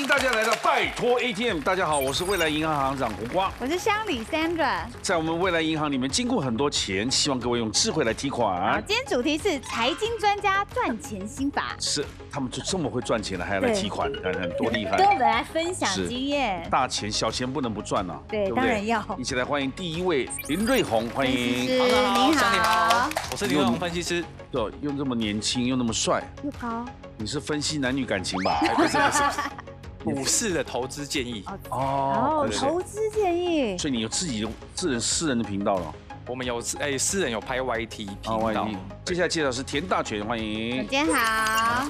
迎大家来到拜托 ATM。大家好，我是未来银行行长胡瓜，我是乡里 Sandra。在我们未来银行里面，经过很多钱，希望各位用智慧来提好，款。今天主题是财经专家赚钱心法。是，他们就这么会赚钱了，还要来提款，看看多厉害！跟我们来分享经验。大钱小钱不能不赚啊，对，不当然要。一起来欢迎第一位林瑞红，欢迎。你好，乡里好，我是林瑞红分析师。对，又这么年轻，又那么帅，又高。你是分析男女感情吧？不是。股市的投资建议哦，投资建议，所以你有自己私人的频道了。我们有私人有拍 YT 频道。接下来介绍是田大全，欢迎。大家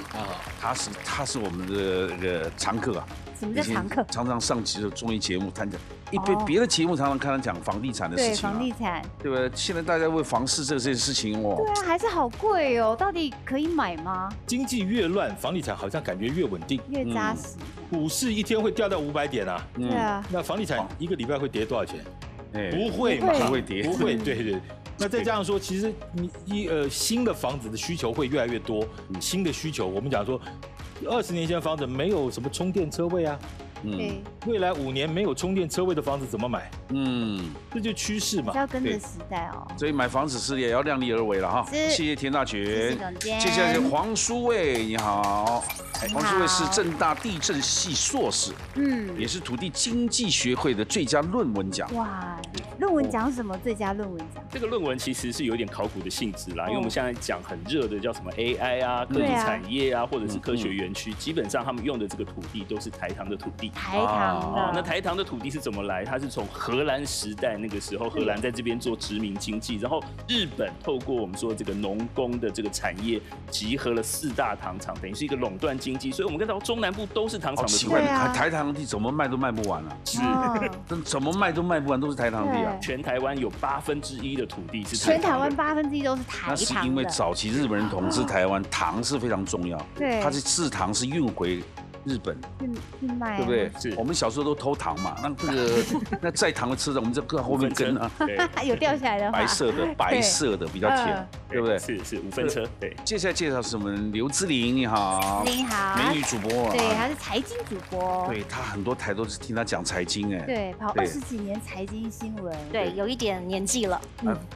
好。他是我们的那个常客啊。什么叫常客？常常上集的综艺节目谈讲，别的节目常常看他讲房地产的事情。对，房地产，对吧？现在大家为房市这件事情哦。对啊，还是好贵哦，到底可以买吗？经济越乱，房地产好像感觉越稳定，越扎实。股市一天会掉到500点啊。对啊。那房地产一个礼拜会跌多少钱？不会嘛，不会跌，不会。对。那再加上说，其实新的房子的需求会越来越多，新的需求，我们讲说，20年前的房子没有什么充电车位啊。未来5年没有充电车位的房子怎么买？这就趋势嘛，要跟着时代哦。所以买房子是也要量力而为了哈。谢谢田大全，谢谢总监。接下来是黄书卫，你好。黄书卫是政大地政系硕士，也是土地经济学会的最佳论文奖。哇，论文奖什么？最佳论文奖？这个论文其实是有点考古的性质啦，因为我们现在讲很热的叫什么 AI 啊、科技产业啊，或者是科学园区，基本上他们用的这个土地都是台糖的土地。台糖的。那台糖的土地是怎么来？它是从荷兰时代那个时候，荷兰在这边做殖民经济，然后日本透过我们说这个农工的这个产业，集合了4大糖厂，等于是一个垄断经济。所以我们看到中南部都是糖厂的土地。奇怪，台糖的地怎么卖都卖不完啊？是，怎么卖都卖不完，都是台糖地啊。全台湾有1/8的土地是台糖的。全台湾1/8都是台糖的。那是因为早期日本人统治台湾，糖是非常重要。对，它是制糖是运回日本去卖，对不对？是我们小时候都偷糖嘛，那这个那再糖的吃的，我们就搁后面跟啊，有掉下来的话，白色的比较甜，对不对？是5分车。对，接下来介绍是我们刘姿玲，你好，你好，美女主播，对，她是财经主播，对她很多台都是听她讲财经，对，跑20几年财经新闻，对，有一点年纪了，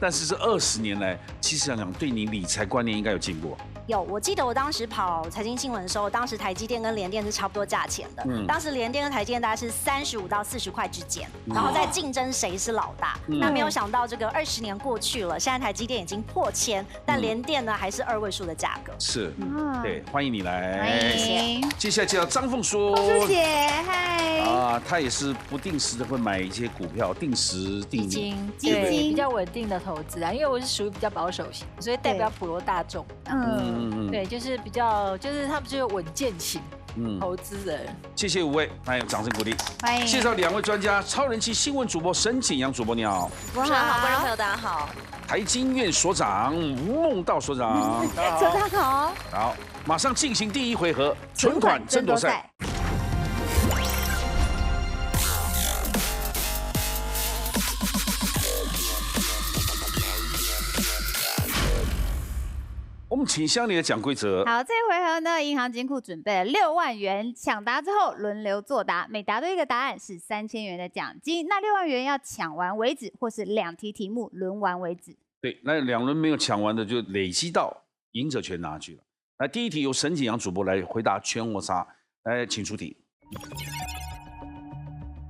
但是这20年来，其实想想对你理财观念应该有进步。有，我记得我当时跑财经新闻的时候，当时台积电跟联电是差不多价钱的。当时联电跟台积电大概是35到40块之间，然后在竞争谁是老大。那没有想到这个20年过去了，现在台积电已经破1000，但联电呢还是2位数的价格。是，对，欢迎你来。欢迎。接下来介绍张凤书。凤书姐，嗨。她也是不定时的会买一些股票，定时定基金比较稳定的投资啊，因为我是属于比较保守型，所以代表普罗大众。对，就是比较，就是他们就是稳健型投资人。谢谢5位，来掌声鼓励。欢迎。介绍2位专家，超人气新闻主播沈景阳主播，你好。主持人好，观众朋友大家好。台经院所长吴孟道所长，所长好。好，马上进行第1回合存款争夺赛。我们请乡里来讲规则。好，这回合呢，银行金库准备了6万元，抢答之后轮流作答，每答对一个答案是3000元的奖金。那6万元要抢完为止，或是2题题目轮完为止。对，那2轮没有抢完的就累积到赢者全拿去了。来，第1题由沈景阳主播来回答全或杀，来，请出题。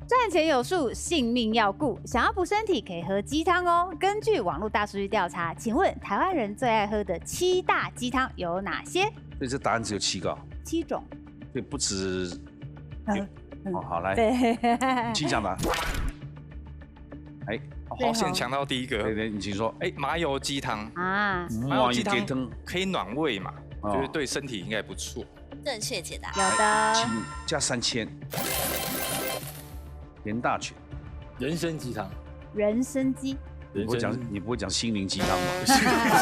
赚钱有数，性命要顾。想要补身体，可以喝鸡汤哦。根据网络大数据调查，请问台湾人最爱喝的7大鸡汤有哪些？所以这答案只有7个，7种。对，不止。好，来，请讲答。好险抢到第1个。对，你请说。麻油鸡汤啊，麻油鸡汤可以暖胃嘛，就是对身体应该不错。正确解答。有的。请加3000。田大全，人参鸡汤，人参鸡，你不会讲心灵鸡汤吗？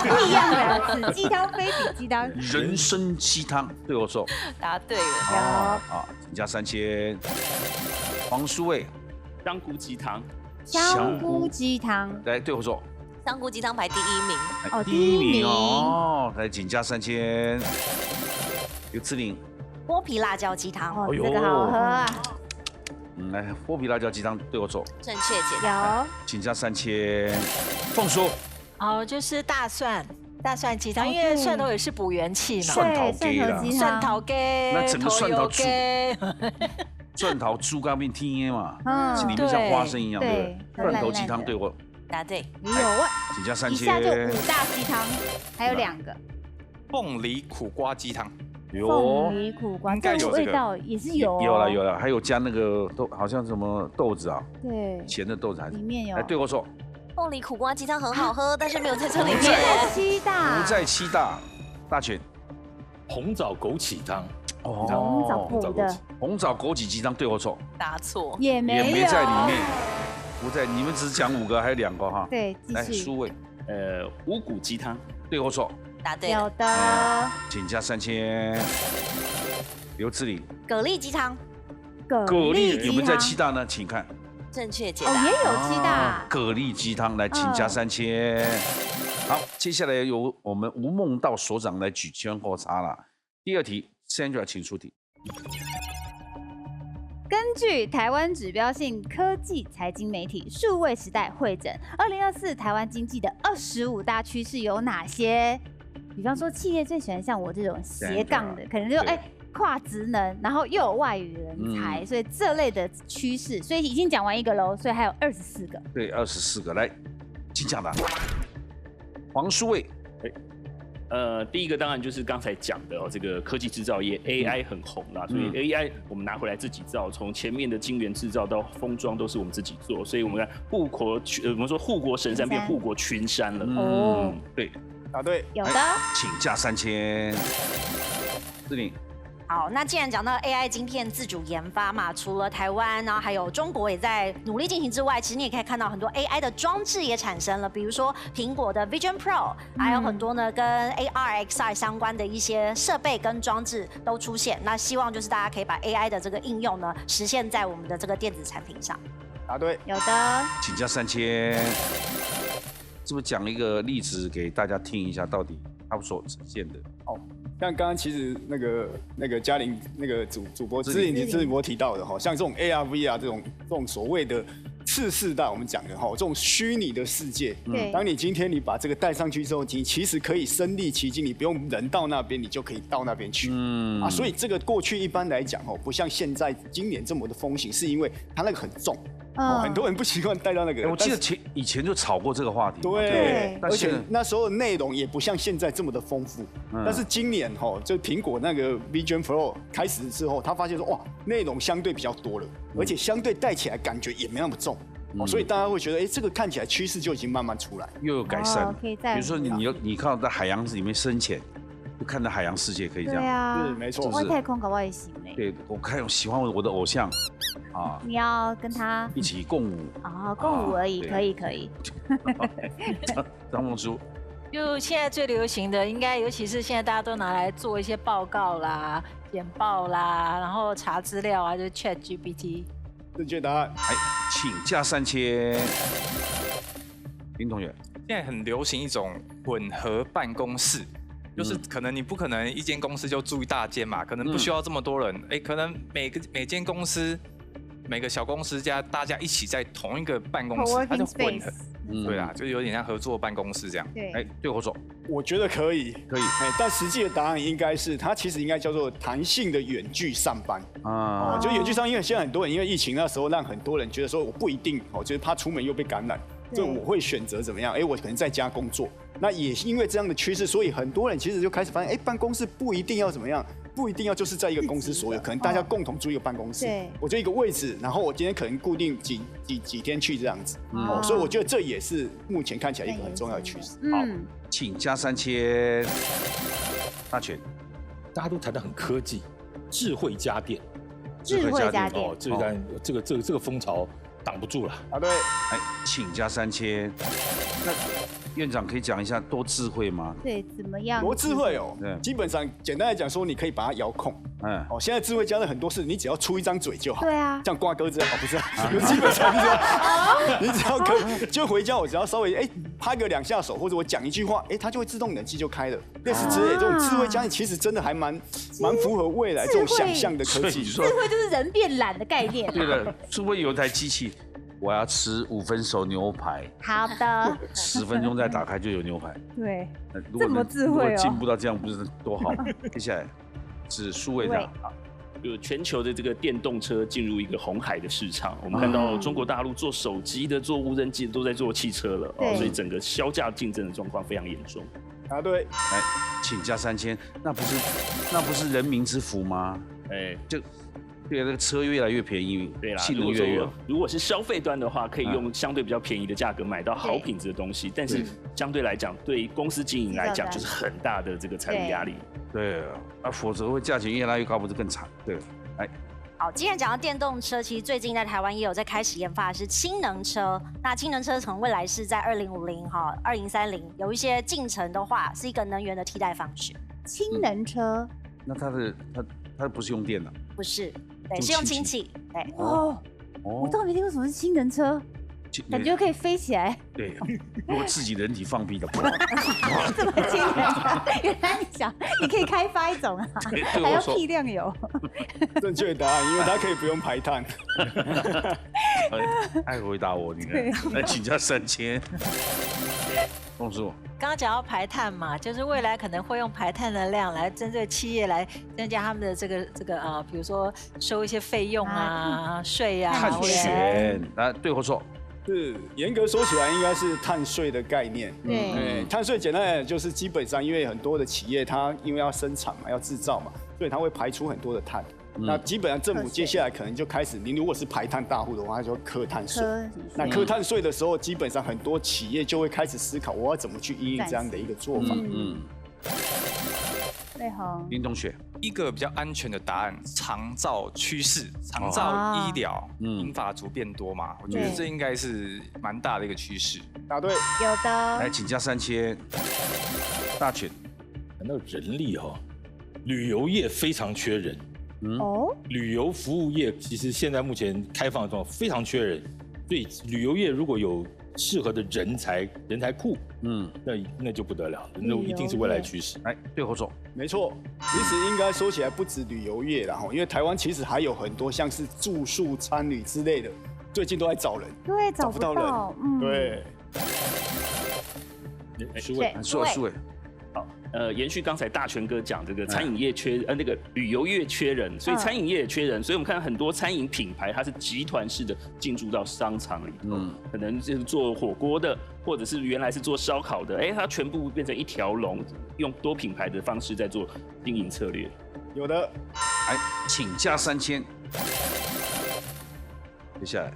不一样的字，鸡汤非比鸡汤。人参鸡汤，对我说，答对了。好，请加3000。黄书卫，香菇鸡汤，香菇鸡汤，来对我说，香菇鸡汤排第1名。第1名哦，来请加3000。刘志玲。剥皮辣椒鸡汤。哦，这个好喝啊。来，剥皮辣椒鸡汤对我走。正确解答。有。请加3000。凤叔。就是大蒜鸡汤，因为蒜头也是补元气嘛。蒜头鸡啦。蒜头鸡。那整个蒜头猪。蒜头猪肝面天嘛，里面像花生一样的蒜头鸡汤对我。答对。有啊。请加3000。以下就5大鸡汤，还有2个。凤梨苦瓜鸡汤。凤梨苦瓜，这个味道也是有。有了，还有加那个好像什么豆子啊？对。咸的豆子还是？里面有。来对我说。凤梨苦瓜鸡汤很好喝，但是没有在这里面。不在7大，大全。红枣枸杞汤。红枣补的。红枣枸杞鸡汤对我说。答错。也没在里面。不在，你们只讲5个，还有2个哈。对，来苏伟。五谷鸡汤对我说。答对。有的。请加3000。刘志玲。蛤蜊鸡汤。蛤蜊有没有在7大呢？请看。正确解答。也有7大。蛤蜊鸡汤来，请加3000。好，接下来由我们吴孟道所长来举圈喝茶了。第2题 ，Sandra 请出题。根据台湾指标性科技财经媒体数位时代汇整，2024台湾经济的25大趋势有哪些？比方说，企业最喜欢像我这种斜杠的，可能就跨职能，然后又有外语人才，所以这类的趋势，所以已经讲完1个喽，所以还有24个。对，24个，来，请讲答。黄书卫。第一个当然就是刚才讲的这个科技制造业 AI 很红啦，所以 AI 我们拿回来自己造，从前面的晶圆制造到封装都是我们自己做，所以我们看我们说护国神山变护国群山了。对，答对，有的，请加3000。志玲。好，那既然讲到 AI 晶片自主研发嘛，除了台湾，然后还有中国也在努力进行之外，其实你也可以看到很多 AI 的装置也产生了，比如说苹果的 Vision Pro， 还有很多呢跟 AR、XR 相关的一些设备跟装置都出现。那希望就是大家可以把 AI 的这个应用呢，实现在我们的这个电子产品上。答对，有的，请加3000。是不是讲一个例子给大家听一下，到底它所呈现的？像刚刚其实那个嘉玲那个主播志玲播提到的哈，像这种 AR、VR 这种所谓的次世代，我们讲的哈，这种虚拟的世界，当你今天你把这个带上去之后，你其实可以身临其境，你不用人到那边，你就可以到那边去。所以这个过去一般来讲不像现在今年这么的风行，是因为它那个很重。很多人不习惯带到那个。我记得以前就炒过这个话题。对，而且那时候的内容也不像现在这么的丰富。但是今年就苹果那个 Vision Pro 开始之后，他发现说哇，内容相对比较多了，而且相对带起来感觉也没那么重。所以大家会觉得，这个看起来趋势就已经慢慢出来，又有改善。比如说你看到在海洋里面深潜。就看到海洋世界可以这样，对啊，是没错，外太空搞外形嘞。对，我喜欢我的偶像啊，你要跟他一起共舞共舞而已，可以。张梦书，就现在最流行的，应该尤其是现在大家都拿来做一些报告啦、简报啦，然后查资料啊，就是 ChatGPT。正确答案，请加3000。林同学，现在很流行一种混合办公室。就是可能你不可能一间公司就住一大间嘛，可能不需要这么多人，可能每间公司每个小公司大家一起在同一个办公室，它就混合，对啦，就有点像合作办公室这样。对我说，我觉得可以，但实际的答案应该是它其实应该叫做弹性的远距上班就远距上，因为现在很多人因为疫情那时候让很多人觉得说我不一定就是怕出门又被感染，所以我会选择怎么样？我可能在家工作。那也因为这样的趋势，所以很多人其实就开始发现，办公室不一定要怎么样，不一定要就是在一个公司所有，可能大家共同租一个办公室，我就一个位置，然后我今天可能固定几天去这样子，所以我觉得这也是目前看起来一个很重要的趋势。好，请加3000。大全，大家都谈得很科技，智慧家电，智慧家电这个风潮挡不住了。对，请加3000。那院长可以讲一下多智慧吗？对，怎么样？多智慧哦，基本上简单来讲说，你可以把它遥控。现在智慧家的很多事，你只要出一张嘴就好。对啊，像挂鸽子不是，基本上你只要就回家，我只要稍微拍个2下手，或者我讲一句话，它就会自动冷气就开了，类似之类这种智慧家，其实真的还蛮符合未来这种想象的科技。智慧就是人变懒的概念。对的，是不是有台机器？我要吃5分熟牛排，好的，10分钟再打开就有牛排。对，这么智慧哦，如果进步到这样，不是多好？接下来是数位的，就全球的这个电动车进入一个红海的市场，我们看到中国大陆做手机的、做无人机的都在做汽车了，所以整个销价竞争的状况非常严重。对，来，请加3000，那不是人民之福吗？就。对，那个车越来越便宜，对啦，性能越来越。如果是消费端的话，可以用相对比较便宜的价格买到好品质的东西，但是相对来讲，对公司经营来讲，就是很大的这个财务压力。对啊，否则会价钱越来越高，不是更惨？对，好，既然讲到电动车，其实最近在台湾也有在开始研发的是氢能车。那氢能车可能未来是在2050、2030有一些进程的话，是一个能源的替代方式。氢能车？那它不是用电的？不是。对，是用氢气。对。我倒没听过什么是氢能车，感觉可以飞起来。对，如果自己人体放屁的，这么惊人！原来你可以开发一种啊，还要批量油。正确答案，因为它可以不用排碳。爱回答我，你看，来请假3000。公叔，刚刚讲到排碳嘛，就是未来可能会用排碳的量来针对企业来增加他们的这个比如说收一些费用啊、税啊。碳权，对或错？是严格说起来，应该是碳税的概念。对，碳税简单来讲就是基本上，因为很多的企业它因为要生产嘛，要制造嘛，所以它会排出很多的碳。那基本上政府接下来可能就开始，你如果是排碳大户的话，它就课碳税。那课碳税的时候，基本上很多企业就会开始思考，我要怎么去因应这样的一个做法。林同学，一个比较安全的答案，长照趋势，长照医疗，银发族变多嘛，我觉得这应该是蛮大的一个趋势。答对，有的。来，请加3000。大权，谈到人力旅游业非常缺人。旅游服务业其实现在目前开放的状况非常缺人，所以旅游业如果有适合的人才库，那就不得了，那一定是未来趋势。来，对或错？没错，其实应该说起来不止旅游业啦，因为台湾其实还有很多像是住宿、餐旅之类的，最近都在找人，对，找不到人，对。数位。好，延续刚才大全哥讲这个餐饮业那个旅游业缺人，所以餐饮业也缺人，所以我们看很多餐饮品牌它是集团式的进驻到商场里头，可能就是做火锅的，或者是原来是做烧烤的，它全部变成一条龙，用多品牌的方式在做经营策略。有的，来，请加3000。接下来。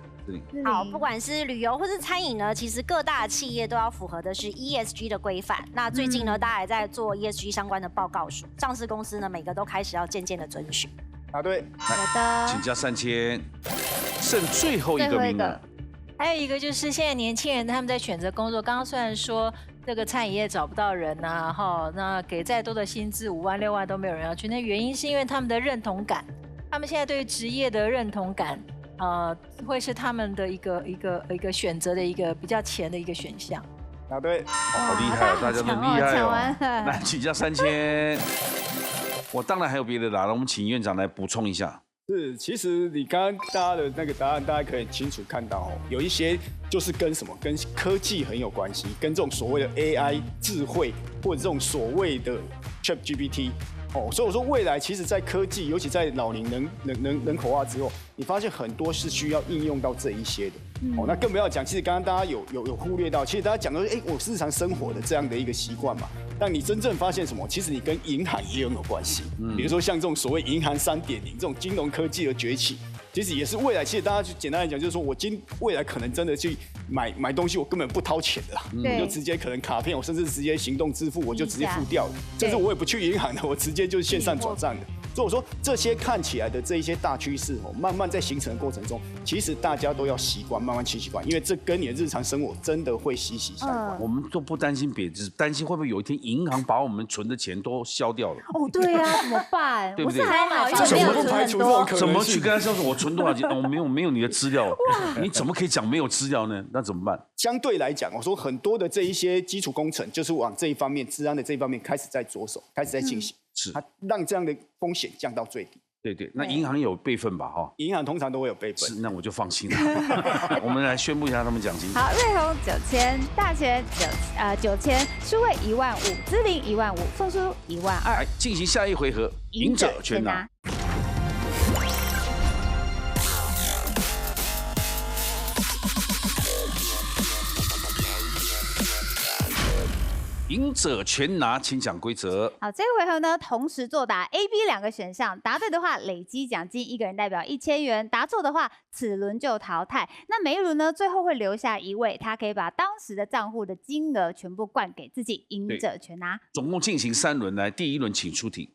好，不管是旅游或是餐饮呢，其实各大企业都要符合的是 ESG 的规范。那最近呢，大家也在做 ESG 相关的报告书，上市公司呢每个都开始要渐渐的遵循。答对，有的，请加3000，剩最后一个名额。还有一个就是现在年轻人他们在选择工作，刚刚虽然说这个餐饮业找不到人呐，那给再多的薪资5万6万都没有人要去，那原因是因为他们的认同感，他们现在对职业的认同感。会是他们的一个选择的一个比较前的一个选项。答对，好厉害，大家都厉害哦。来，请加3000。我当然还有别的答案，我们请院长来补充一下。是，其实你刚刚大家的那个答案，大家可以清楚看到有一些就是跟什么，跟科技很有关系，跟这种所谓的 AI 智慧或者这种所谓的 ChatGPT。所以我说未来其实，在科技，尤其在老龄人口化之后，你发现很多是需要应用到这一些的。那更不要讲，其实刚刚大家有忽略到，其实大家讲的是，我日常生活的这样的一个习惯嘛。但你真正发现什么？其实你跟银行也有关系。比如说像这种所谓银行3.0这种金融科技的崛起。其实也是未来，其实大家就简单来讲，就是说我未来可能真的去买东西，我根本不掏钱的啦，我就直接可能卡片，我甚至直接行动支付，我就直接付掉了，甚至我也不去银行的，我直接就是线上转账的。所以我说这些看起来的这一些大趋势慢慢在形成的过程中，其实大家都要习惯，慢慢去习惯，因为这跟你的日常生活真的会息息相关。我们都不担心别的，只担心会不会有一天银行把我们存的钱都消掉了。哦，对啊，怎么办？对不对？我是还好，因为怎么不没有存排除这种很多。可能性？怎么去跟他说我存多少钱？我没有你的资料，你怎么可以讲没有资料呢？那怎么办？相对来讲，我说很多的这一些基础工程，就是往这一方面、治安的这一方面开始在着手，开始在进行，是它让这样的风险降到最低。对，那银行有备份吧？哈，银行通常都会有备份。是，那我就放心了。我们来宣布一下他们奖金。好，瑞鸿9000，大全9000，数位15000，资龄15000，凤书12000。来进行下一回合，赢者全拿。赢者全拿，请讲规则。好，这个回合呢，同时作答 A、B 两个选项，答对的话累积奖金，一个人代表1000元；答错的话，此轮就淘汰。那每一轮呢，最后会留下一位，他可以把当时的账户的金额全部灌给自己，赢者全拿。总共进行3轮，来，第1轮请出题。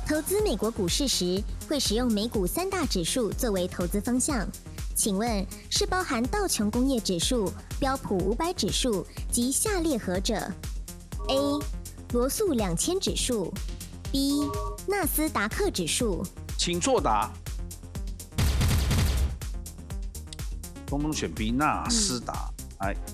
投资美国股市时，会使用美股3大指数作为投资方向。请问是包含道琼工业指数、标普500指数及下列何者 ？A. 罗素2000指数 B. 纳斯达克指数。请作答。通通选 B， 纳斯达。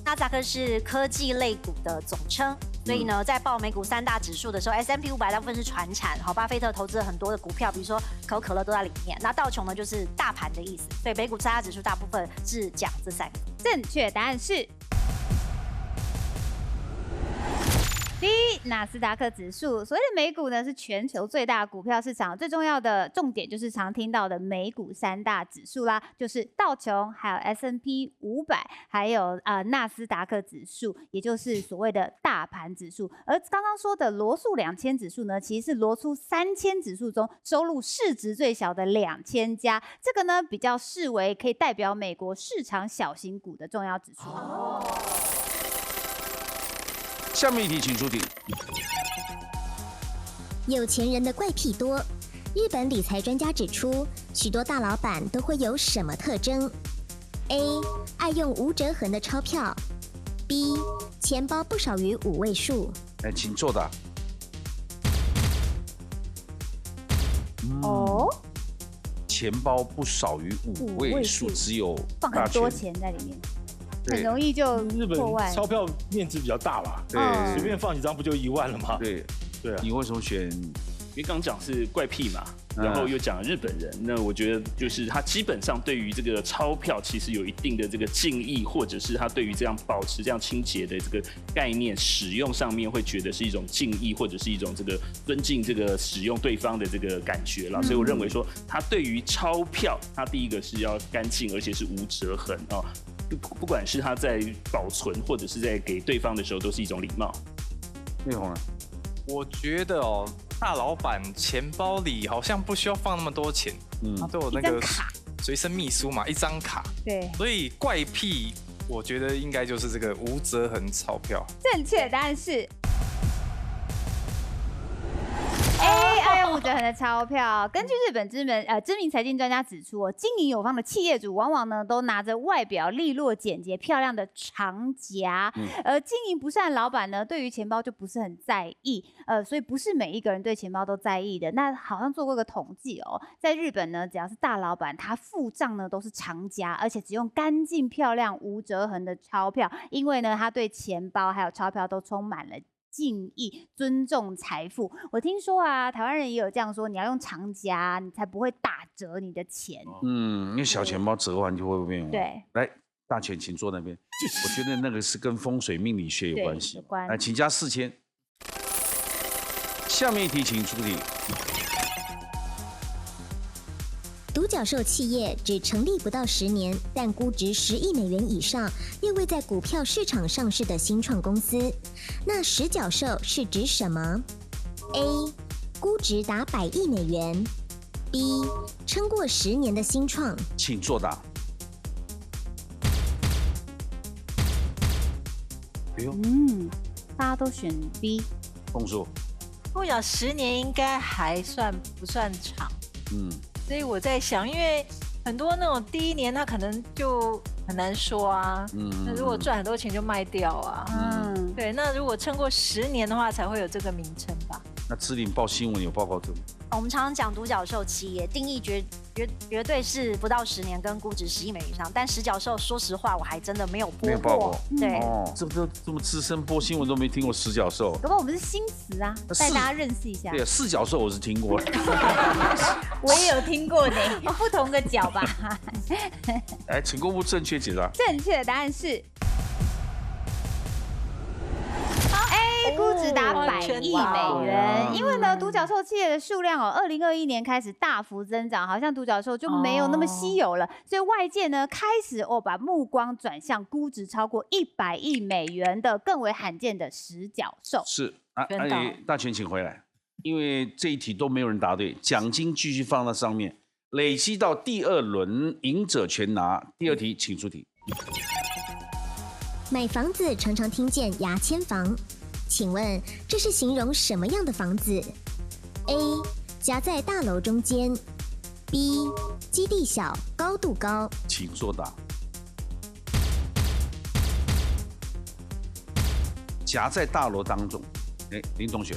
纳斯达克是科技类股的总称，所以呢，在报美股3大指数的时候 ，S&P 500大部分是传产，好，巴菲特投资了很多的股票，比如说可口可乐都在里面。那道琼呢，就是大盘的意思，所以美股3大指数大部分是讲这3个。正确答案是第一，纳斯达克指数。所谓的美股呢，是全球最大的股票市场，最重要的重点就是常听到的美股3大指数啦，就是道琼，还有 S&P 500，还有纳斯达克指数，也就是所谓的大盘指数。而刚刚说的罗素2000指数呢，其实是罗素3000指数中收入市值最小的2000家，这个呢比较视为可以代表美国市场小型股的重要指数。下面一题，请出题。有钱人的怪癖多。日本理财专家指出，许多大老板都会有什么特征 ？A. 爱用无折痕的钞票 ；B. 钱包不少于5位数。来，请作答。钱包不少于5位数，只有放很多钱在里面。很容易就日本钞票面值比较大吧？对，随便放几张不就1万了吗？对，对啊。你为什么选？因为刚刚讲是怪癖嘛，然后又讲日本人，那我觉得就是他基本上对于这个钞票其实有一定的这个敬意，或者是他对于这样保持这样清洁的这个概念使用上面会觉得是一种敬意，或者是一种这个尊敬这个使用对方的这个感觉啦。所以我认为说，他对于钞票，他第一个是要干净，而且是无折痕哦。不管是他在保存，或者是在给对方的时候，都是一种礼貌。叶红呢？我觉得哦，大老板钱包里好像不需要放那么多钱，他都有那个随身秘书嘛，一张卡。对，所以怪癖，我觉得应该就是这个无折痕钞票。正确答案是。爱用无折痕的钞票。根据日本知名财经专家指出，经营有方的企业主往往呢都拿着外表利落、简洁、漂亮的长夹，而经营不善的老板呢，对于钱包就不是很在意。所以不是每一个人对钱包都在意的。那好像做过个统计哦，在日本呢，只要是大老板，他付账呢都是长夹，而且只用干净、漂亮、无折痕的钞票，因为呢，他对钱包还有钞票都充满了敬意、尊重财富。我听说啊，台湾人也有这样说，你要用长夹，你才不会打折你的钱。因为小钱包折完就会变。对，来，大全请坐那边。我觉得那个是跟风水命理学有关系。有关。来，请加4000。下面一题，请出题。独角兽企业只成立不到10年，但估值10亿美元以上，又未在股票市场上市的新创公司。那10角兽是指什么 ？A. 估值达100亿美元 ；B. 撑过10年的新创。请作答。大家都选 B。公叔。我想10年应该还不算长，所以我在想，因为很多那种第一年他可能就很难说啊，那如果赚很多钱就卖掉啊，对，那如果撑过10年的话，才会有这个名称吧。那芝绫报新闻有报告这个吗？我们常常讲独角兽企业定义绝对是不到10年跟估值10亿美元以上，但十角兽说实话我还真的没有播过。对，这么资深播新闻都没听过十角兽。不过我们是新词啊，带大家认识一下。对，四角兽我是听过的。我也有听过呢，不同的角吧。来，请公布正确解答。正确的答案是。估值达100亿美元，因为呢，独角兽企业的数量2021年开始大幅增长，好像独角兽就没有那么稀有了，所以外界呢开始把目光转向估值超过100亿美元的更为罕见的十角兽。是啊，大权请回来，因为这一题都没有人答对，奖金继续放在上面，累积到第2轮，赢者全拿。第2题，请出题。买房子常常听见牙签房。请问这是形容什么样的房子 ？A. 夹在大楼中间 ；B. 基地小，高度高。请作答。夹在大楼当中，林同学，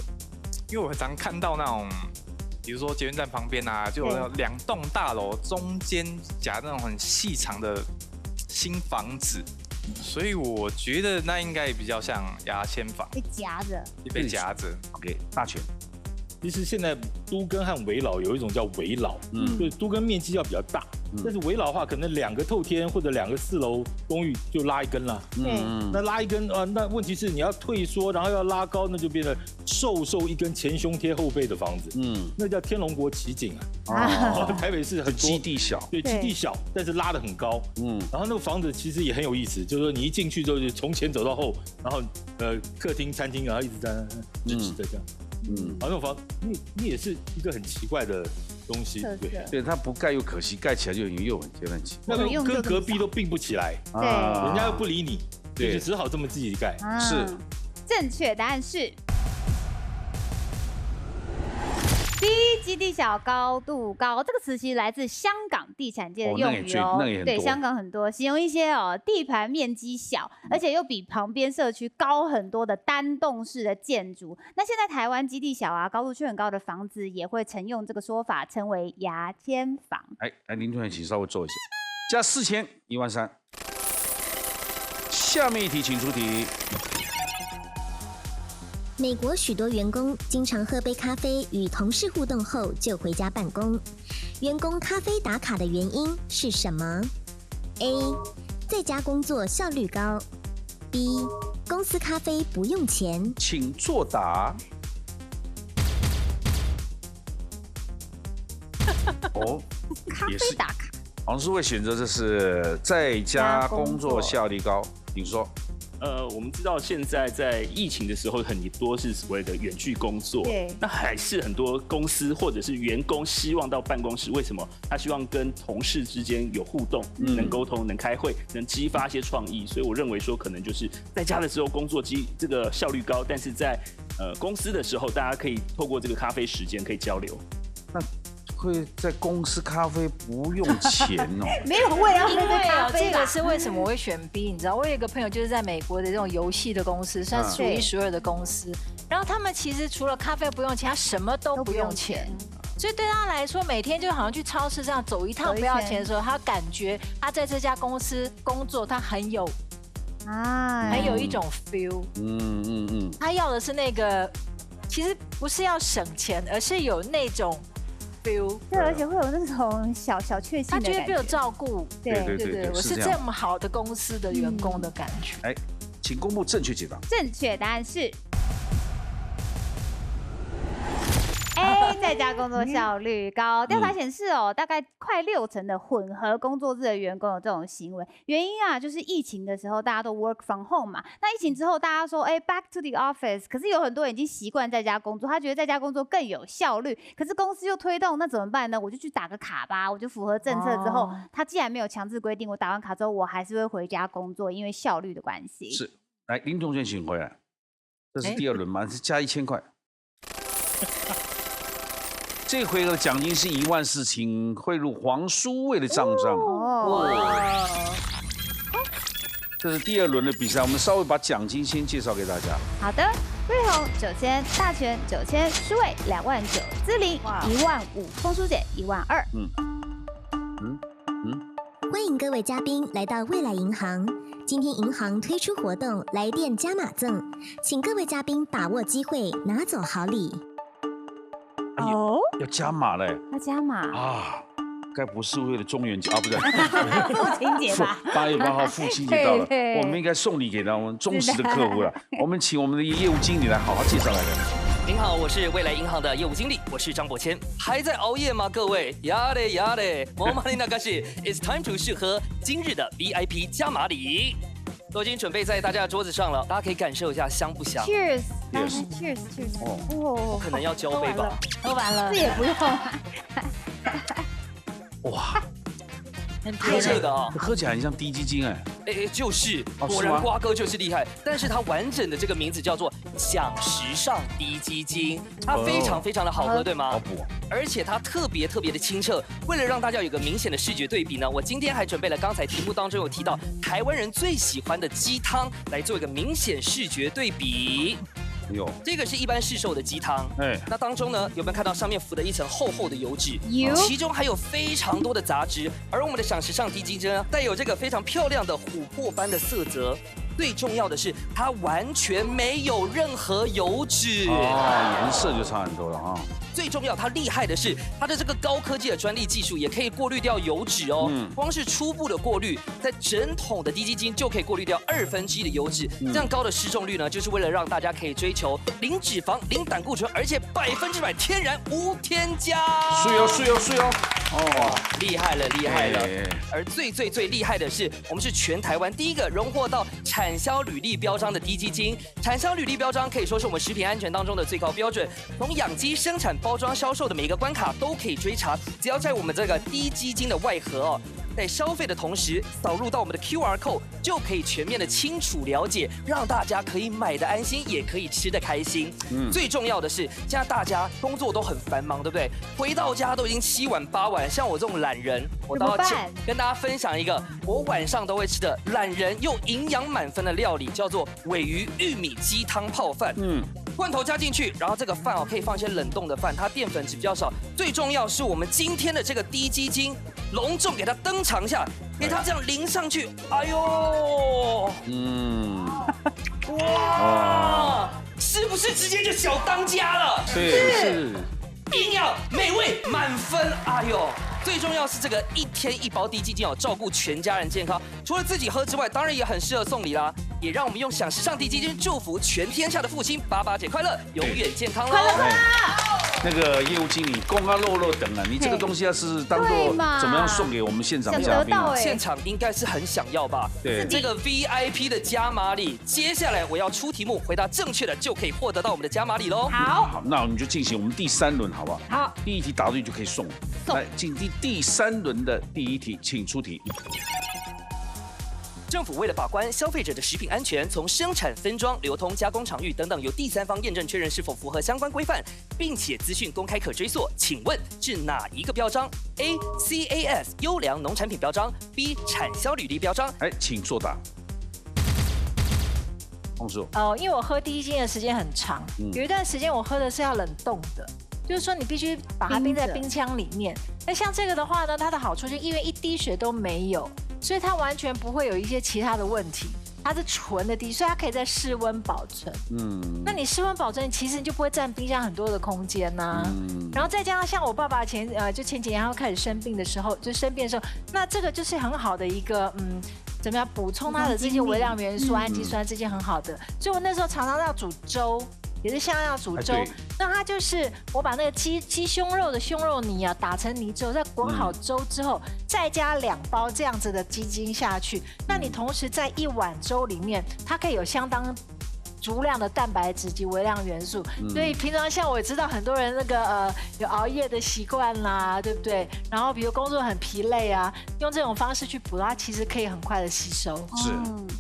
因为我很常看到那种，比如说捷运站旁边啊，就有2栋大楼中间夹那种很细长的新房子。所以我觉得那应该比较像牙签房，被夹着，被夹着。OK， 大权。其实现在都更和危老有一种叫危老，就是都更面积要比较大，但是危老的话，可能2个透天或者2个4楼公寓就拉一根啦。那拉一根那问题是你要退缩，然后要拉高，那就变得瘦一根前胸贴后背的房子。那叫天龙国奇景啊。台北市很多基地小，对，基地小，但是拉得很高。然后那个房子其实也很有意思，就是说你一进去之后就从前走到后，然后客厅、餐厅，然后一直在直直的这样。然后那种房，你也是一个很奇怪的东西，对，它不盖又可惜，盖起来就又很奇。那个跟隔壁都并不起来，对，人家又不理你，对，只好这么自己盖。是，正确答案是。第一，基地小，高度高，这个词其实来自香港地产界的用语对，香港很多形容一些地盘面积小，而且又比旁边社区高很多的单栋式的建筑。那现在台湾基地小啊，高度却很高的房子也会承用这个说法，称为牙签房。林同学，请稍微做一下，加4000 13000。下面一题，请出题。美国许多员工经常喝杯咖啡，与同事互动后就回家办公。员工咖啡打卡的原因是什么 ？A. 在家工作效率高 ；B. 公司咖啡不用钱。请作答。咖啡打卡。黄书会选择这是在家工作效率高，请说。我们知道现在在疫情的时候，很多是所谓的远距工作，对，那还是很多公司或者是员工希望到办公室，为什么？他希望跟同事之间有互动，能沟通，能开会，能激发一些创意。所以我认为说，可能就是在家的时候工作这个效率高，但是在公司的时候，大家可以透过这个咖啡时间可以交流。那会在公司咖啡不用钱哦？没有为了因为这个是为什么我会选 B？ 你知道，我有一个朋友就是在美国的这种游戏的公司，算是数一数二的公司。然后他们其实除了咖啡不用钱，他什么都不用钱。所以对他来说，每天就好像去超市这样走一趟不要钱的时候，他感觉他在这家公司工作，他很有一种 feel。他要的是那个，其实不是要省钱，而是有那种。对，而且会有那种小确幸的感觉，他觉得被我照顾，对，我是这么好的公司的员工的感觉。请公布正确解答。正确答案是 A， 在家工作效率高。调查显示大概快60%的混合工作制的员工有这种行为。原因啊，就是疫情的时候大家都 work from home 嘛。那疫情之后大家说back to the office， 可是有很多人已经习惯在家工作，他觉得在家工作更有效率。可是公司又推动，那怎么办呢？我就去打个卡吧，我就符合政策之后，他既然没有强制规定，我打完卡之后我还是会回家工作，因为效率的关系。是，来林同学请回来，这是第2轮吗？是加1000块。这回合的奖金是1万4，请汇入黄书卫的账上。哇！这是第2轮的比赛，我们稍微把奖金先介绍给大家。好的，瑞红9000，大全9000，舒伟2万9，姿玲1万5，风叔姐1万2。欢迎各位嘉宾来到未来银行。今天银行推出活动，来电加码赠，请各位嘉宾把握机会，拿走好礼。哦，要加码嘞！要加码啊！该不是为了中元节啊？不是，父亲节吧？8月8号父亲节到了，我们应该送礼给他们忠实的客户了。我们请我们的业务经理来好好介绍来的。您好，我是未来银行的业务经理，我是张伯谦。还在熬夜吗，各位？呀嘞呀嘞，我马里那个是 It's time to 试喝今日的 VIP 加码礼，都已经准备在大家的桌子上了，大家可以感受一下香不香 ？Cheers，Cheers，Cheers！ 哦，可能要交杯吧？喝完了，这也不用。哇，很热的啊，喝起来很像低基金哎。就是，果然瓜哥就是厉害。但是它完整的这个名字叫做享时尚低基金，它非常非常的好喝，对吗？而且它特别特别的清澈。为了让大家有一个明显的视觉对比呢，我今天还准备了刚才题目当中有提到台湾人最喜欢的鸡汤，来做一个明显视觉对比。这个是一般市售的鸡汤，那当中呢有没有看到上面浮了一层厚厚的油脂？有，其中还有非常多的杂质。而我们的享时尚低基金呢，带有这个非常漂亮的琥珀般的色泽。最重要的是，它完全没有任何油脂，颜色就差很多了啊。最重要，它厉害的是它的这个高科技的专利技术，也可以过滤掉油脂哦。光是初步的过滤，在整桶的低基金就可以过滤掉1/2的油脂。这样高的施重率呢，就是为了让大家可以追求零脂肪、零胆固醇，而且100%天然无添加。是哦，厉害了，厉害了！而最厉害的是，我们是全台湾第一个荣获到产销履历标章的低基金。产销履历标章可以说是我们食品安全当中的最高标准，从养鸡、生产、包装、销售的每一个关卡都可以追查。只要在我们这个低基金的外盒哦，在消费的同时扫入到我们的 QR code， 就可以全面的清楚了解，让大家可以买的安心，也可以吃的开心。最重要的是，现在大家工作都很繁忙，对不对？回到家都已经7碗8碗，像我这种懒人，我都要跟大家分享一个我晚上都会吃的懒人又营养满分的料理，叫做鲔鱼玉米鸡汤泡饭。罐头加进去，然后这个饭哦可以放一些冷冻的饭，它淀粉质比较少。最重要是我们今天的这个低基金，隆重给它登场一下，给它这样淋上去，哎呦，哇，是不是直接就小当家了？是，营养美味满分，哎呦。最重要是这个1天1包低基金哦，照顾全家人健康。除了自己喝之外，当然也很适合送礼啦。也让我们用享时尚低基金祝福全天下的父亲，88节快乐，永远健康喽！快乐！那个业务经理，公啊肉肉等啊，你这个东西要是当做怎么样送给我们现场嘉宾啊？现场应该是很想要吧？对，这个 VIP 的加码礼，接下来我要出题目，回答正确的就可以获得到我们的加码礼喽。好，那我们就进行我们第3轮，好不好？好，第1题答对就可以送。来，进第3轮的第1题，请出题。政府为了把关消费者的食品安全，从生产、分装、流通、加工场域等等，由第3方验证确认是否符合相关规范，并且资讯公开可追溯。请问是哪一个标章 ？A. CAS 优良农产品标章 ，B. 产销履历标章。请作答。洪叔。因为我喝低基金的时间很长，有一段时间我喝的是要冷冻的。就是说，你必须把它冰在冰箱里面。那像这个的话呢，它的好处就因为一滴水都没有，所以它完全不会有一些其他的问题。它是纯的低，所以它可以在室温保存。那你室温保存，其实你就不会占冰箱很多的空间呐。然后再加上像我爸爸前几年要开始生病的时候，那这个就是很好的一个怎么样补充它的这些微量元素、氨基酸这些很好的。所以我那时候常常要煮粥。也是像要煮粥，那它就是我把那个鸡胸肉的胸肉泥啊打成泥之后，再滚好粥之后，再加2包这样子的鸡精下去。那你同时在1碗粥里面，它可以有相当足量的蛋白质及微量元素。所以平常像我也知道很多人那个有熬夜的习惯啦，对不对？然后比如工作很疲累啊，用这种方式去补，它其实可以很快的吸收。是，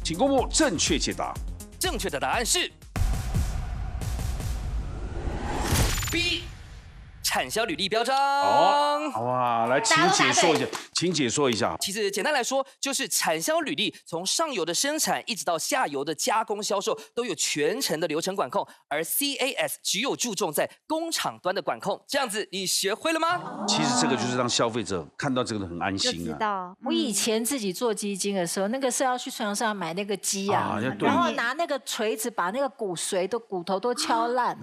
请公布正确解答。正确的答案是。B 产销履历标章。哇，来，请解说一下，请解说一下。其实简单来说，就是产销履历从上游的生产一直到下游的加工销售，都有全程的流程管控，而 CAS 只有注重在工厂端的管控。这样子，你学会了吗？其实这个就是让消费者看到这个很安心啊。就知道，我以前自己做基金的时候，那个是要去船上买那个鸡啊，然后拿那个锤子把那个骨头都敲烂，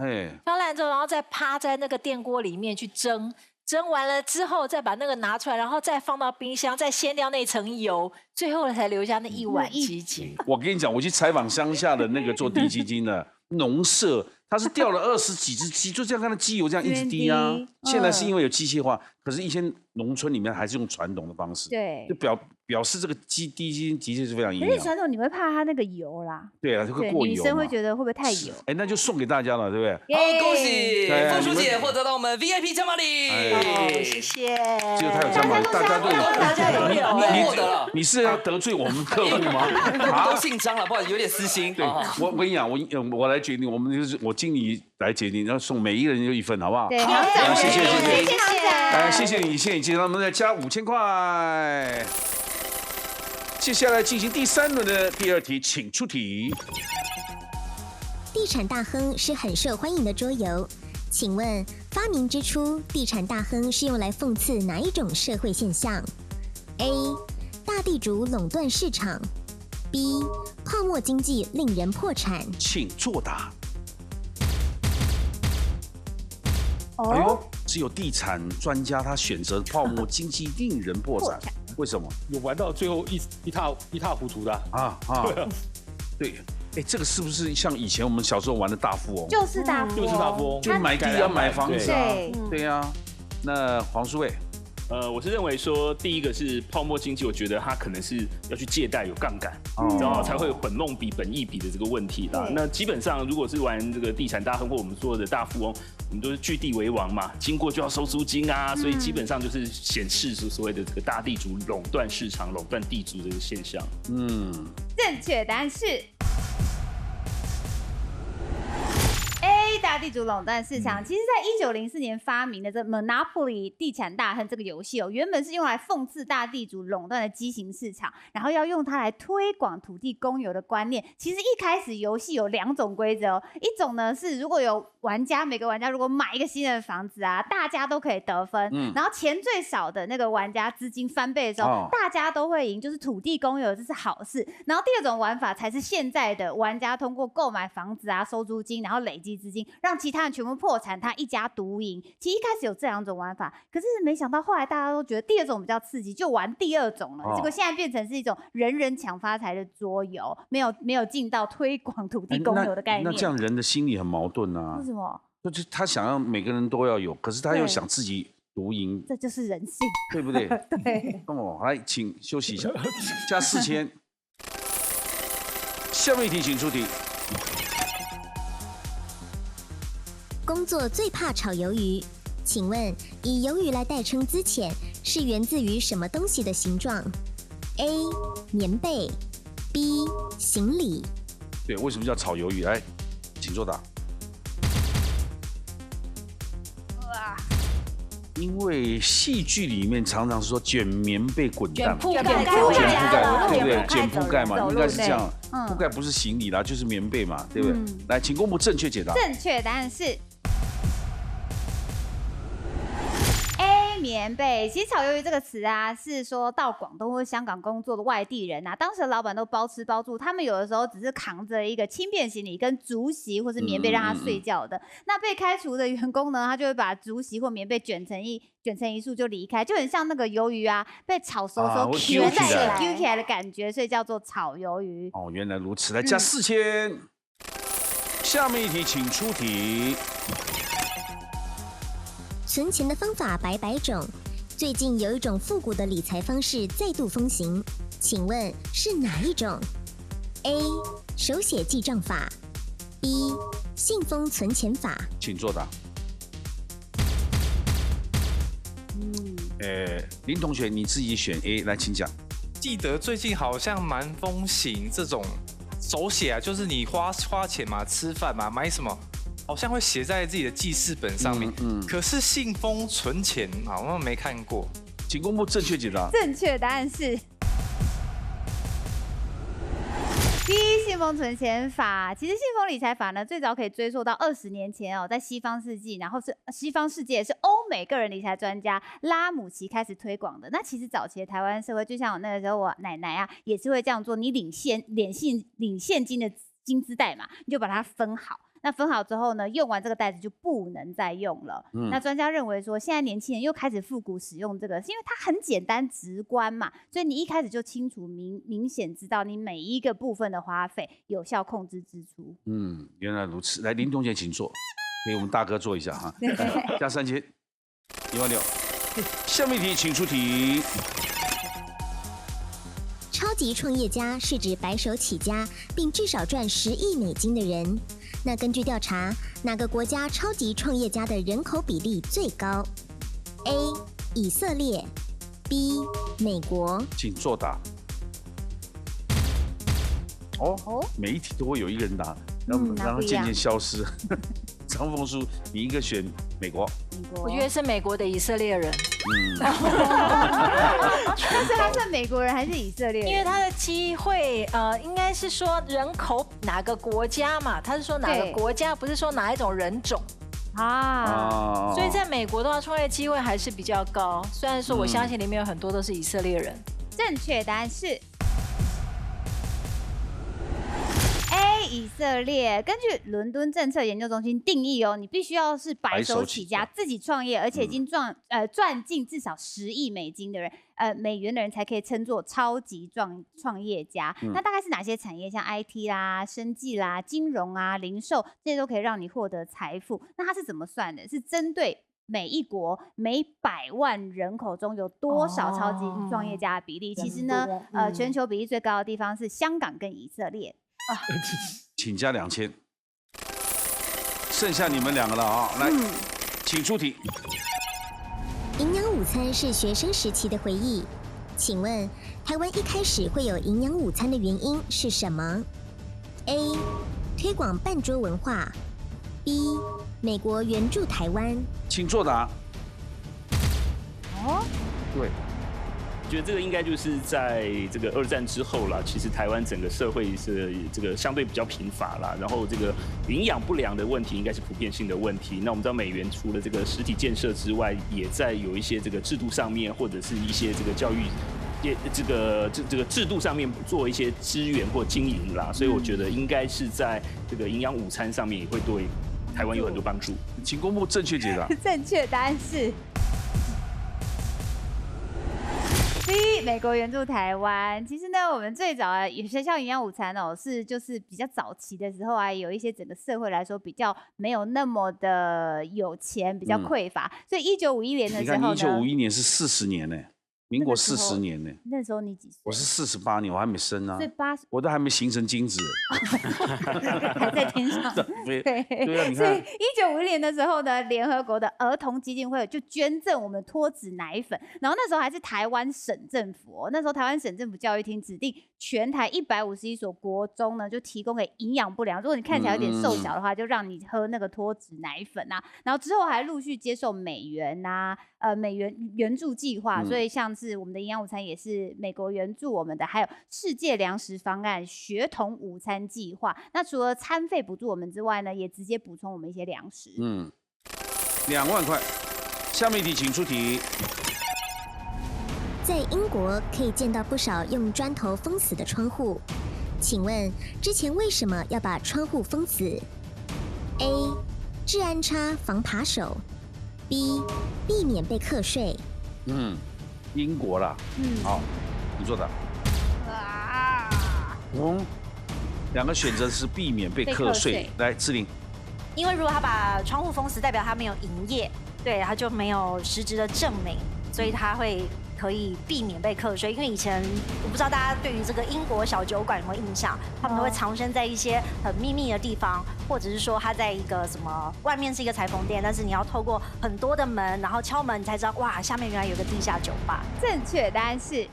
敲烂之后，然后再趴在那个电锅里面去蒸。蒸完了之后，再把那个拿出来，然后再放到冰箱，再掀掉那层油，最后才留下那一碗鸡精。我跟你讲，我去采访乡下的那个做地基金的农舍，他是钓了20几只鸡，就这样看到鸡油这样一直滴啊。现在是因为有机械化，可是以前农村里面还是用传统的方式，对，就表示这个地基金的确是非常营养。可是传统你会怕它那个油啦，对啊，就会过油。女生会觉得会不会太油？哎，那就送给大家了，对不对？好，恭喜凤书姐获得到我们 VIP 加码礼，谢谢。只有他有加码礼，大家都有，大家都有。你获得了，你是要得罪我们客户吗？都姓张了，不好意思，有点私心。对，我跟你讲，我来决定，我们就是我经理来决定，然后送每一个人就1份，好不好？对，谢谢。谢谢你，谢谢你，今天我们再加5000块。接下来进行第3轮的第2题，请出题。地产大亨是很受欢迎的桌游，请问发明之初，地产大亨是用来讽刺哪一种社会现象 ？A. 大地主垄断市场 ；B. 泡沫经济令人破产。请作答。哎呦，只有地产专家他选择泡沫经济令人破产，为什么？有玩到最后一塌糊涂的对，哎，这个是不是像以前我们小时候玩的大富翁？就是大富翁，就买地啊，买房子啊，对啊。那黄书伟，我是认为说，第一个是泡沫经济，我觉得它可能是要去借贷有杠杆，然后才会有本梦比本益比的这个问题啦。那基本上如果是玩这个地产大亨或我们说的大富翁，我们都是据地为王嘛，经过就要收租金啊，所以基本上就是显示出所谓的这个大地主垄断市场、垄断地主的这个现象。正确答案是 A， 大地主垄断市场。其实，在1904年发明的这 Monopoly 地产大亨这个游戏原本是用来讽刺大地主垄断的畸形市场，然后要用它来推广土地公有的观念。其实一开始游戏有2种规则一种呢是如果有每个玩家如果买一个新的房子啊，大家都可以得分，然后钱最少的那个玩家资金翻倍的时候，大家都会赢，就是土地公有，这是好事。然后第2种玩法才是现在的玩家通过购买房子啊、收租金，然后累积资金，让其他人全部破产，他一家独赢。其实一开始有这2种玩法，可是没想到后来大家都觉得第2种比较刺激，就玩第2种了。结果现在变成是一种人人抢发财的桌游，没有进到推广土地公有的概念。那这样人的心理很矛盾啊。为什么？就是他想要每个人都要有，可是他又想自己独赢，这就是人性，对不对？对。来，请休息一下，加4000。下面一题，请出题。工作最怕炒鱿鱼，请问以鱿鱼来代称资遣，是源自于什么东西的形状 ？A. 棉被 B. 行李。对，为什么叫炒鱿鱼？来，请作答。因为戏剧里面常常说卷棉被滚蛋，卷铺盖，对不对？卷铺盖嘛，应该是这样。铺盖不是行李啦，就是棉被嘛，对不对？来，请公布正确解答。正确答案是 A， 棉被。其实炒鱿鱼这个词啊，是说到广东或香港工作的外地人啊，当时的老板都包吃包住，他们有的时候只是扛着一个轻便行李跟竹席或是棉被让他睡觉的。那被开除的员工呢，他就会把竹席或棉被卷成一束就离开，就很像那个鱿鱼啊被炒熟丢起来的感觉，所以叫做炒鱿鱼。哦，原来如此，来加4000。下面一题，请出题。存钱的方法百种，最近有一种复古的理财方式再度风行，请问是哪一种 ？A. 手写记账法 B. 信封存钱法。请作答。林同学，你自己选 A， 来，请讲。记得最近好像蛮风行这种手写啊，就是你花钱嘛，吃饭嘛，买什么好像会写在自己的记事本上面。可是信封存钱好像没看过，请公布正确解答。正确答案是。第一，信封存钱法。其实信封理财法呢，最早可以追溯到20年前哦，在西方世界，然后是西方世界是欧美个人理财专家拉姆齐开始推广的。那其实早期的台湾社会，就像我那个时候我奶奶啊，也是会这样做。你领现金的金资袋嘛，你就把它分好。那分好之后呢，用完这个袋子就不能再用了。那专家认为说，现在年轻人又开始复古使用这个，是因为它很简单直观嘛，所以你一开始就清楚明显知道你每一个部分的花费，有效控制支出。原来如此。来，林同学请坐，给我们大哥坐一下哈。加3000，16000。下面一题，请出题。超级创业家是指白手起家并至少赚10亿美金的人。那根据调查，哪个国家超级创业家的人口比例最高 ？A. 以色列 B. 美国。请作答。每一题都会有一个人答，让它渐渐消失。张凤书，你一个选美国。我觉得是美国的以色列人。但是他是美国人还是以色列人？因为他的机会，应该是说人口哪个国家嘛？他是说哪个国家，不是说哪一种人种啊。所以在美国的话，创业机会还是比较高。虽然说我相信里面有很多都是以色列人。正确答案是。以色列。根据伦敦政策研究中心定义哦，你必须要是白手起家、自己创业，而且已经赚进至少10亿美金的人，美元的人才可以称作超级创业家。那大概是哪些产业？像 IT 啦、生技啦、金融啊、零售，这些都可以让你获得财富。那它是怎么算的？是针对每一国每100万人口中有多少超级创业家的比例。其实呢，全球比例最高的地方是香港跟以色列。请加2000，剩下你们2个了啊！来，请出题。营养午餐是学生时期的回忆，请问台湾一开始会有营养午餐的原因是什么 ？A. 推广半桌文化 B. 美国援助台湾。请作答。对。我觉得这个应该就是在这个2战之后啦，其实台湾整个社会是这个相对比较贫乏啦，然后这个营养不良的问题应该是普遍性的问题。那我们知道美元除了这个实体建设之外，也在有一些这个制度上面，或者是一些这个教育这个制度上面做一些支援或经营啦，所以我觉得应该是在这个营养午餐上面也会对台湾有很多帮助。请公布正确解答。正确答案是。B. 美国援助台湾。其实呢，我们最早啊，有些像营养午餐哦，就是比较早期的时候啊，有一些整个社会来说比较没有那么的有钱，比较匮乏，所以1951年的时候呢，你看1951年是40年呢。民国40年呢？那时候你几岁？我是48年，我还没生啊。所以80，我都还没形成精子，还在天上。对啊，你看。所以1951年的时候呢，联合国的儿童基金会就捐赠我们脱脂奶粉，然后那时候还是台湾省政府哦，那时候台湾省政府教育厅指定全台151所国中呢，就提供给营养不良，如果你看起来有点瘦小的话，就让你喝那个脱脂奶粉啊。然后之后还陆续接受美元啊，美元援助计划，所以像是我们的营养午餐也是美国援助我们的，还有世界粮食方案、学童午餐计划。那除了餐费补助我们之外呢，也直接补充我们一些粮食。2万块。下面一题，请出题。在英国可以见到不少用砖头封死的窗户，请问之前为什么要把窗户封死 ？A. 治安差防扒手 B. 避免被课税。英国啦。好，你作答。2个选择是避免被课税。来，志玲。因为如果他把窗户封死，代表他没有营业，对，他就没有实质的证明，所以他可以避免被课税。因为以前我不知道大家对于这个英国小酒馆有没有印象，他们都会藏身在一些很秘密的地方，或者是说他在一个什么外面是一个裁缝店，但是你要透过很多的门，然后敲门，你才知道哇，下面原来有个地下酒吧。正确答案是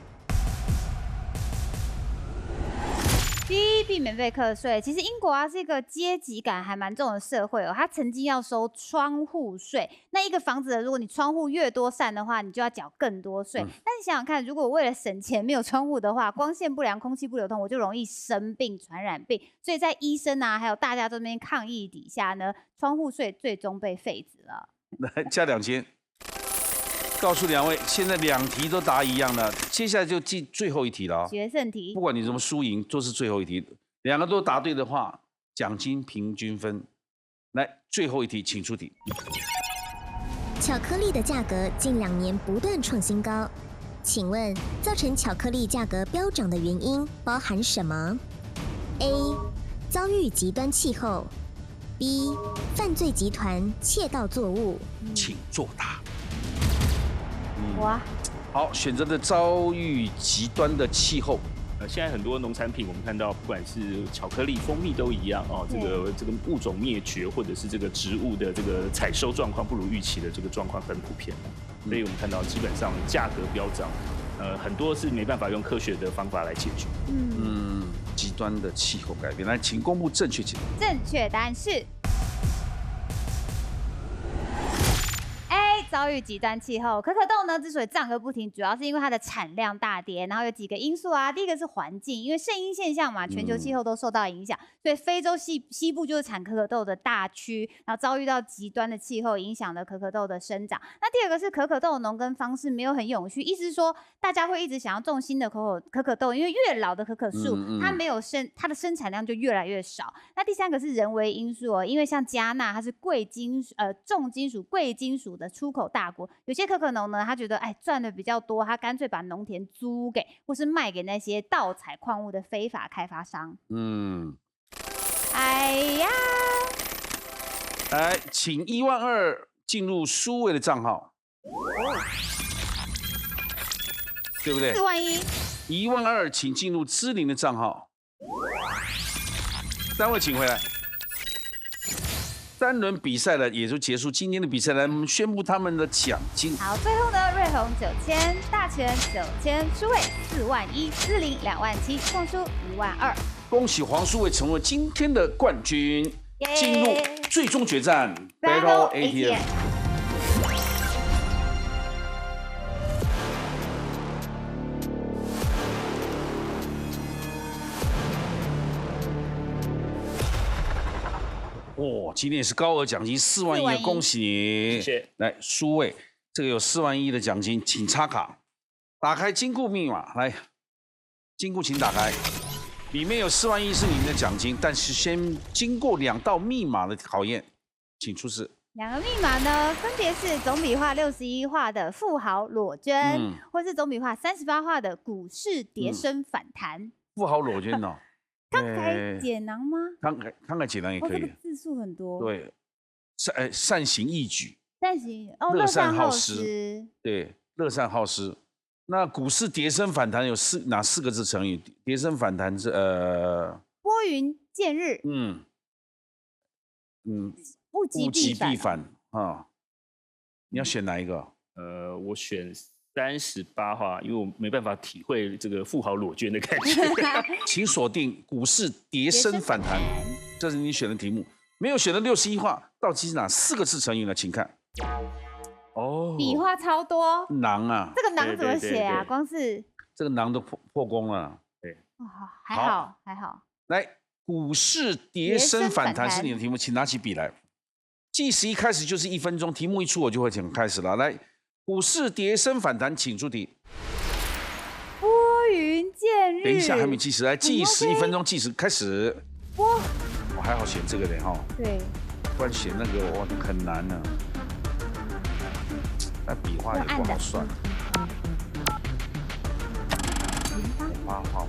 第一，避免被课税。其实英国是一个阶级感还蛮重的社会它曾经要收窗户税。那一个房子如果你窗户越多扇的话，你就要缴更多税。但你想想看，如果我为了省钱没有窗户的话，光线不良、空气不流通，我就容易生病、传染病。所以在医生还有大家这边抗议底下呢，窗户税最终被废止了。来加2000。告诉2位，现在2题都答一样了，接下来就进最后一题了决胜题。不管你怎么输赢，都是最后一题。2个都答对的话，奖金平均分。来，最后一题，请出题。巧克力的价格近2年不断创新高，请问造成巧克力价格飙涨的原因包含什么 ？A. 遭遇极端气候 ；B. 犯罪集团窃盗作物。请作答。哇，好，选择的遭遇极端的气候。现在很多农产品，我们看到不管是巧克力、蜂蜜都一样哦，这个物种灭绝，或者是这个植物的这个采收状况不如预期的这个状况很普遍，所以我们看到基本上价格飙涨，很多是没办法用科学的方法来解决。极端的气候改变，来，请公布正确解答。正确答案是。遭遇极端气候，可可豆呢之所以涨个不停，主要是因为它的产量大跌，然后有几个因素第一个是环境，因为圣婴现象嘛，全球气候都受到影响，所以非洲西部就是产可可豆的大区，然后遭遇到极端的气候，影响了可可豆的生长。那第二个是可可豆的农耕方式没有很永续，意思是说大家会一直想要种新的可可豆，因为越老的可可树它的生产量就越来越少。那第三个是人为因素因为像加纳它是重金属贵金属的出口大国，有些可可农呢，他觉得赚的比较多，他干脆把农田租给或是卖给那些盗采矿物的非法开发商。哎呀，来，请12000进入苏卫的账号，对不对？4万1。12000，请进入芝玲的账号。3位请回来。3轮比赛了，也就结束今天的比赛了。我们宣布他们的奖金。好，最后呢，瑞红9000，大全9000，苏卫4万1，芝玲2万7，共输1万2。恭喜黄苏卫成为今天的冠军，进入最终决战 Battle ATM。今天也是高额奖金4万1，恭喜你！谢谢。来，苏卫，这个有4万1的奖金，请插卡，打开金库密码。来，金库请打开，里面有4万1是你们的奖金，但是先经过2道密码的考验，请出示。2个密码呢，分别是总笔画61画的富豪裸捐，或是总笔画38画的股市跌升反弹。富豪裸捐哦。慷慨解囊吗？慷慨解囊也可以。这个字数很多。对，善行义举。善行乐善好施。对，乐善好施。那股市跌升反弹有哪4个字成语？跌升反弹是拨云见日。物极必反啊！你要选哪一个？我选38画，因为我没办法体会这个富豪裸捐的感觉。请锁定股市跌升反弹，这是你选的题目。没有选的61画，到底是哪4个字成语呢？请看。笔画超多。囊啊！这个囊怎么写啊？光是这个囊都破功了。对，还好。来，股市跌升反弹是你的题目，请拿起笔来。计时一开始就是1分钟，题目一出我就会请开始了。来。股市跌升反弹，请出题。拨云见日。等一下，还没计时，来计时1分钟，计时开始。我还好选这个的哈。对。不然选那个很难呢。那笔画也不好算。8号。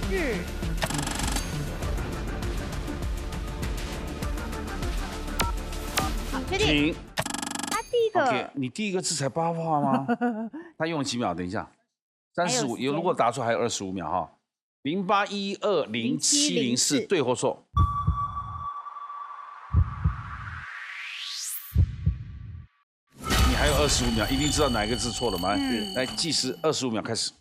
日。好，确定。他第一个。OK， 你第一个字才8画吗？他用了几秒？等一下，35。如果答出还有25秒哈。08120704，对或错？你还有25秒，一定知道哪一个字错了吗？来计时25秒开始。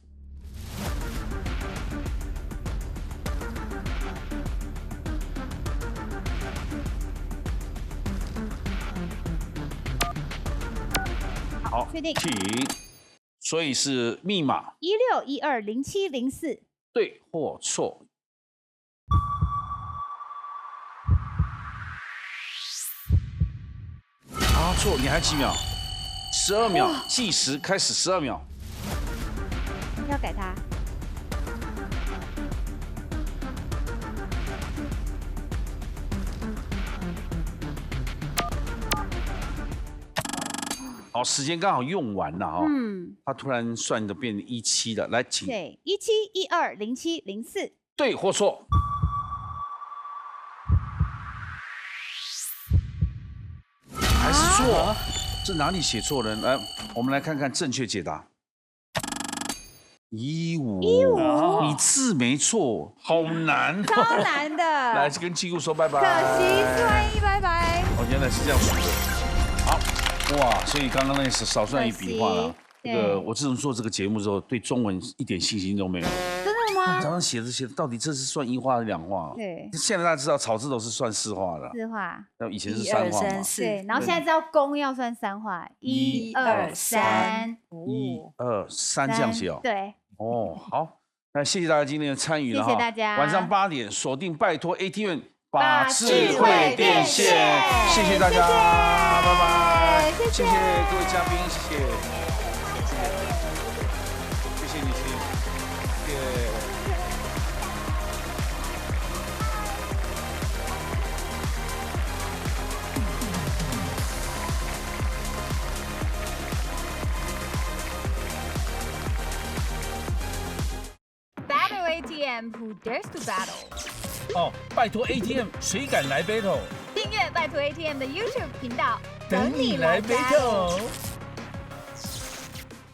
好，确定。请，所以是密码16120704，对或错？啊，错，你还几秒？12秒，计时开始，12秒。要改它。好，时间刚好用完了哦。他突然算的变17了，来，请。对，17120704，对或错？还是错？这哪里写错了？来，我们来看看正确解答。15，你字没错，好难，超难的。来，跟七姑说拜拜。可惜4万1，拜拜。哦，原来是这样数的。好，哇，所以刚刚那是少算一笔画了。这个我自从做这个节目之后，对中文一点信心都没有。真的吗？常常写着写着，到底这是算1画还是2画？对。现在大家知道草字头是算4画了。4画。那以前是3画嘛。对，然后现在知道弓要算3画，1、2、3。1、2、3这样写哦。对。哦，好，那谢谢大家今天的参与了哈。谢谢大家。晚上8点锁定拜托 ATM 把智慧变现，谢谢大家，拜拜，谢谢各位嘉宾，谢谢，谢谢你，谢谢。ATM Who Dares to Battle？ 哦，拜托 ATM， 谁敢来 battle？ 订阅拜托 ATM 的 YouTube 频道，等你来 battle。